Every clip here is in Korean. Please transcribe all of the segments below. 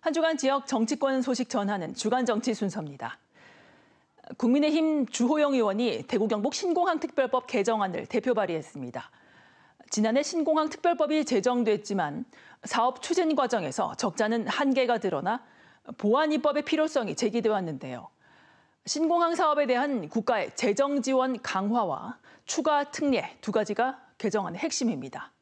한 주간 지역 정치권 소식 전하는 주간 정치 순서입니다. 국민의힘 주호영 의원이 대구 경북 신공항특별법 개정안을 대표 발의했습니다. 지난해 신공항특별법이 제정됐지만 사업 추진 과정에서 적자는 한계가 드러나 보완 입법의 필요성이 제기돼 왔는데요. 신공항 사업에 대한 국가의 재정 지원 강화와 추가 특례 두 가지가 개정안의 핵심입니다.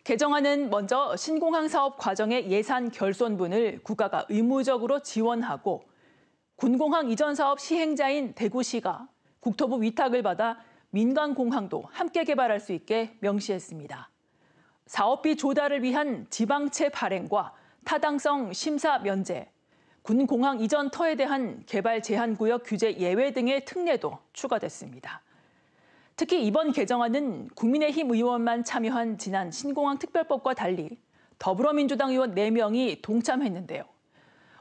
개정안은 먼저 신공항 사업 과정의 예산 결손분을 국가가 의무적으로 지원하고 군공항 이전 사업 시행자인 대구시가 국토부 위탁을 받아 민간공항도 함께 개발할 수 있게 명시했습니다. 사업비 조달을 위한 지방채 발행과 타당성 심사 면제, 군공항 이전 터에 대한 개발 제한 구역 규제 예외 등의 특례도 추가됐습니다. 특히 이번 개정안은 국민의힘 의원만 참여한 지난 신공항 특별법과 달리 더불어민주당 의원 4명이 동참했는데요.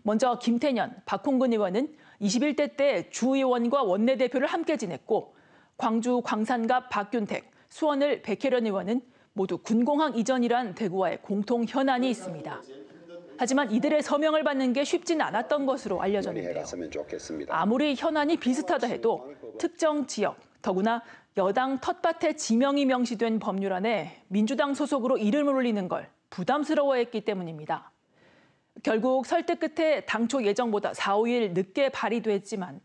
먼저 김태년, 박홍근 의원은 21대 때 주의원과 원내대표를 함께 지냈고 광주 광산갑 박균택, 수원을 백혜련 의원은 모두 군공항 이전이란 대구와의 공통 현안이 있습니다. 하지만 이들의 서명을 받는 게 쉽진 않았던 것으로 알려졌는데요. 아무리 현안이 비슷하다 해도 특정 지역, 더구나 여당 텃밭에 지명이 명시된 법률안에 민주당 소속으로 이름을 올리는 걸 부담스러워했기 때문입니다. 결국 설득 끝에 당초 예정보다 4, 5일 늦게 발의됐지만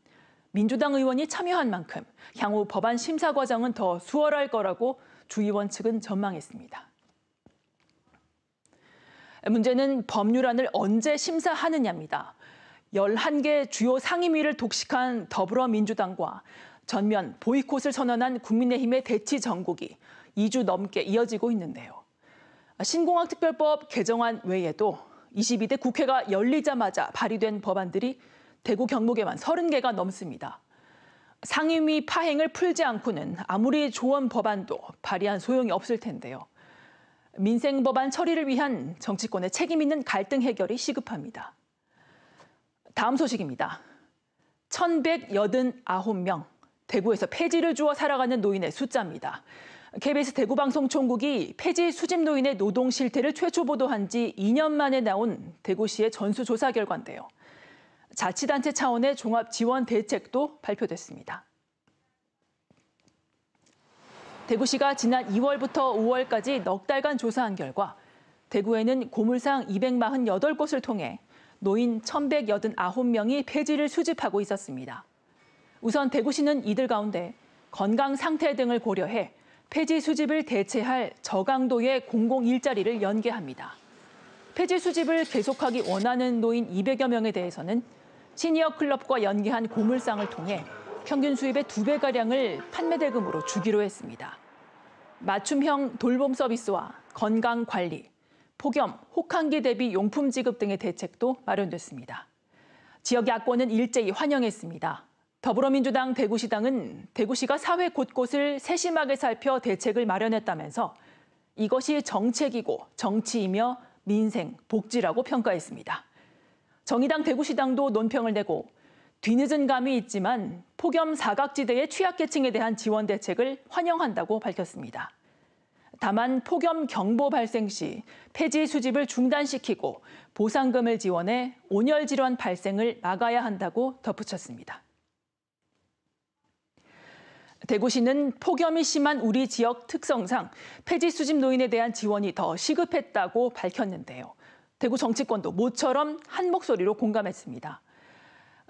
민주당 의원이 참여한 만큼 향후 법안 심사 과정은 더 수월할 거라고 주 의원 측은 전망했습니다. 문제는 법률안을 언제 심사하느냐입니다. 11개 주요 상임위를 독식한 더불어민주당과 전면 보이콧을 선언한 국민의힘의 대치 전국이 2주 넘게 이어지고 있는데요. 신공항특별법 개정안 외에도 22대 국회가 열리자마자 발의된 법안들이 대구 경북에만 30개가 넘습니다. 상임위 파행을 풀지 않고는 아무리 좋은 법안도 발의한 소용이 없을 텐데요. 민생 법안 처리를 위한 정치권의 책임 있는 갈등 해결이 시급합니다. 다음 소식입니다. 1,189명, 대구에서 폐지를 주워 살아가는 노인의 숫자입니다. KBS 대구방송총국이 폐지 수집 노인의 노동 실태를 최초 보도한 지 2년 만에 나온 대구시의 전수조사 결과인데요. 자치단체 차원의 종합지원 대책도 발표됐습니다. 대구시가 지난 2월부터 5월까지 넉 달간 조사한 결과 대구에는 고물상 248곳을 통해 노인 1,189명이 폐지를 수집하고 있었습니다. 우선 대구시는 이들 가운데 건강 상태 등을 고려해 폐지 수집을 대체할 저강도의 공공 일자리를 연계합니다. 폐지 수집을 계속하기 원하는 노인 200여 명에 대해서는 시니어 클럽과 연계한 고물상을 통해 평균 수입의 2배가량을 판매 대금으로 주기로 했습니다. 맞춤형 돌봄 서비스와 건강 관리, 폭염, 혹한기 대비 용품 지급 등의 대책도 마련됐습니다. 지역 야권은 일제히 환영했습니다. 더불어민주당 대구시당은 대구시가 사회 곳곳을 세심하게 살펴 대책을 마련했다면서 이것이 정책이고 정치이며 민생, 복지라고 평가했습니다. 정의당 대구시당도 논평을 내고 뒤늦은 감이 있지만 폭염 사각지대의 취약계층에 대한 지원 대책을 환영한다고 밝혔습니다. 다만 폭염 경보 발생 시 폐지 수집을 중단시키고 보상금을 지원해 온열 질환 발생을 막아야 한다고 덧붙였습니다. 대구시는 폭염이 심한 우리 지역 특성상 폐지 수집 노인에 대한 지원이 더 시급했다고 밝혔는데요. 대구 정치권도 모처럼 한 목소리로 공감했습니다.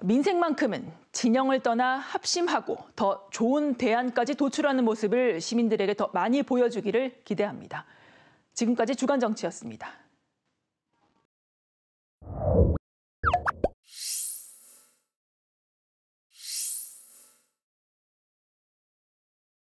민생만큼은 진영을 떠나 합심하고 더 좋은 대안까지 도출하는 모습을 시민들에게 더 많이 보여주기를 기대합니다. 지금까지 주간 정치였습니다.